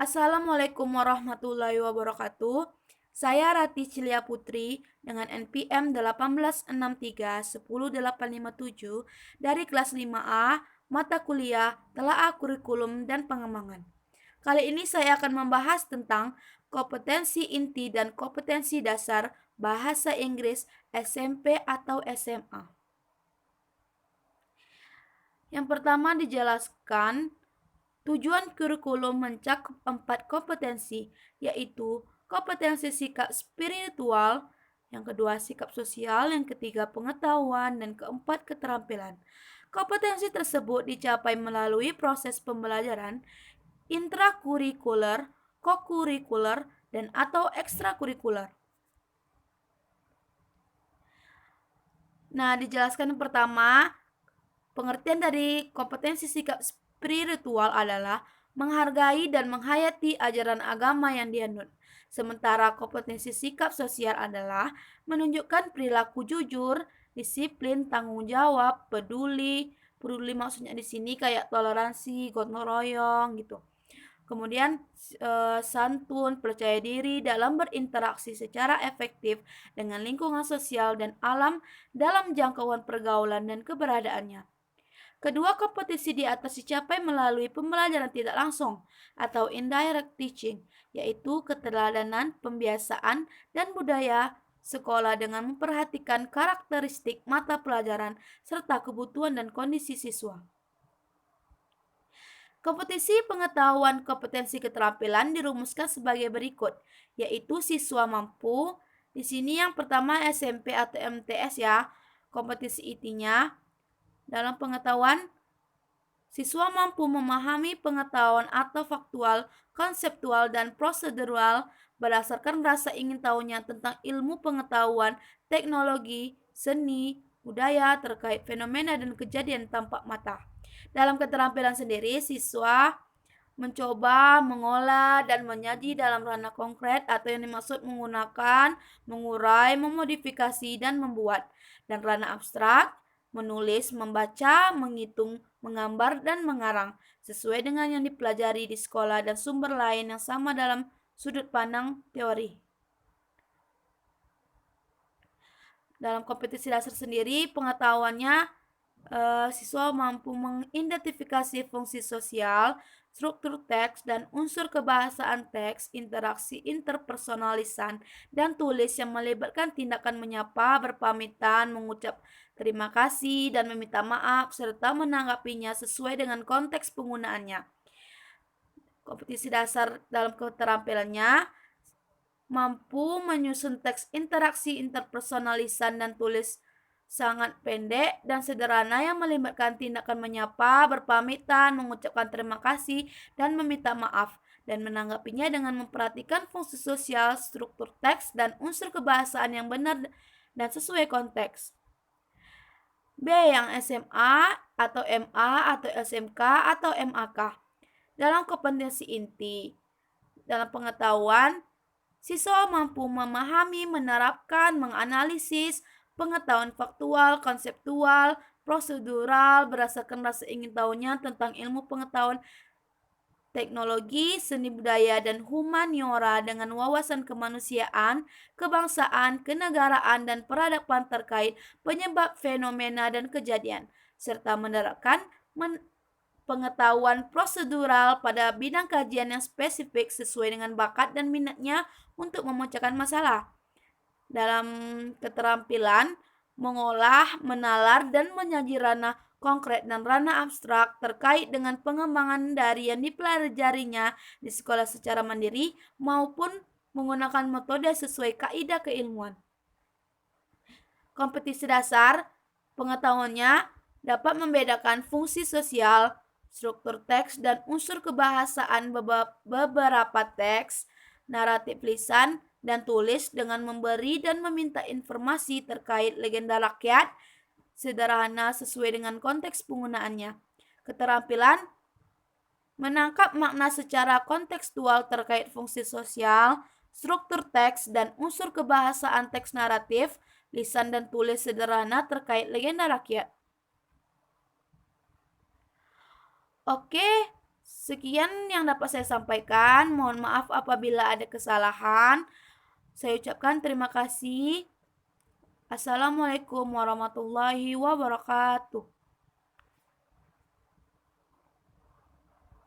Assalamualaikum warahmatullahi wabarakatuh. Saya Rati Cilia Putri dengan NPM 1863-10857 dari kelas 5A, mata kuliah, telaah kurikulum dan pengembangan. Kali ini saya akan membahas tentang kompetensi inti dan kompetensi dasar bahasa Inggris SMP atau SMA. Yang pertama dijelaskan, tujuan kurikulum mencakup 4 kompetensi, yaitu kompetensi sikap spiritual, yang kedua sikap sosial, yang ketiga pengetahuan, dan keempat keterampilan. Kompetensi tersebut dicapai melalui proses pembelajaran intrakurikuler, kokurikuler, dan atau ekstrakurikuler. Nah, dijelaskan pertama, pengertian dari kompetensi sikap spiritual adalah menghargai dan menghayati ajaran agama yang dianut. Sementara kompetensi sikap sosial adalah menunjukkan perilaku jujur, disiplin, tanggung jawab, peduli. Peduli maksudnya di sini kayak toleransi, gotong royong gitu. Kemudian santun, percaya diri dalam berinteraksi secara efektif dengan lingkungan sosial dan alam dalam jangkauan pergaulan dan keberadaannya. Kedua kompetisi di atas dicapai melalui pembelajaran tidak langsung atau indirect teaching, yaitu keteladanan, pembiasaan, dan budaya sekolah dengan memperhatikan karakteristik mata pelajaran serta kebutuhan dan kondisi siswa. Kompetisi pengetahuan kompetensi keterampilan dirumuskan sebagai berikut, yaitu siswa mampu. Di sini yang pertama SMP atau MTS ya. Kompetisi intinya dalam pengetahuan, siswa mampu memahami pengetahuan atau faktual, konseptual, dan prosedural berdasarkan rasa ingin tahunya tentang ilmu pengetahuan, teknologi, seni, budaya terkait fenomena dan kejadian tampak mata. Dalam keterampilan sendiri, siswa mencoba, mengolah, dan menyaji dalam ranah konkret atau yang dimaksud menggunakan, mengurai, memodifikasi, dan membuat. Dan ranah abstrak, menulis, membaca, menghitung, menggambar, dan mengarang, sesuai dengan yang dipelajari di sekolah dan sumber lain yang sama dalam sudut pandang teori. Dalam kompetisi dasar sendiri, pengetahuannya siswa mampu mengidentifikasi fungsi sosial, struktur teks, dan unsur kebahasaan teks, interaksi interpersonalisan, dan tulis yang melibatkan tindakan menyapa, berpamitan, mengucap terima kasih, dan meminta maaf, serta menanggapinya sesuai dengan konteks penggunaannya. Kompetisi dasar dalam keterampilannya mampu menyusun teks interaksi interpersonalisan dan tulis sangat pendek dan sederhana yang melibatkan tindakan menyapa, berpamitan, mengucapkan terima kasih, dan meminta maaf, dan menanggapinya dengan memperhatikan fungsi sosial, struktur teks, dan unsur kebahasaan yang benar dan sesuai konteks. B. Yang SMA atau MA atau SMK atau MAK. Dalam kompetensi inti, dalam pengetahuan, siswa mampu memahami, menerapkan, menganalisis, pengetahuan faktual, konseptual, prosedural, berdasarkan rasa ingin tahunya tentang ilmu pengetahuan teknologi, seni budaya, dan humaniora dengan wawasan kemanusiaan, kebangsaan, kenegaraan, dan peradaban terkait penyebab fenomena dan kejadian, serta menerapkan pengetahuan prosedural pada bidang kajian yang spesifik sesuai dengan bakat dan minatnya untuk memecahkan masalah. Dalam keterampilan, mengolah, menalar, dan menyaji ranah konkret dan ranah abstrak terkait dengan pengembangan dari yang dipelajarinya di sekolah secara mandiri maupun menggunakan metode sesuai kaidah keilmuan. Kompetisi dasar, pengetahuannya dapat membedakan fungsi sosial, struktur teks, dan unsur kebahasaan beberapa teks, naratif lisan, dan tulis dengan memberi dan meminta informasi terkait legenda rakyat sederhana sesuai dengan konteks penggunaannya. Keterampilan menangkap makna secara kontekstual terkait fungsi sosial, struktur teks, dan unsur kebahasaan teks naratif, lisan dan tulis sederhana terkait legenda rakyat. Oke, Sekian yang dapat saya sampaikan. Mohon maaf apabila ada kesalahan. Saya ucapkan terima kasih. Assalamualaikum warahmatullahi wabarakatuh.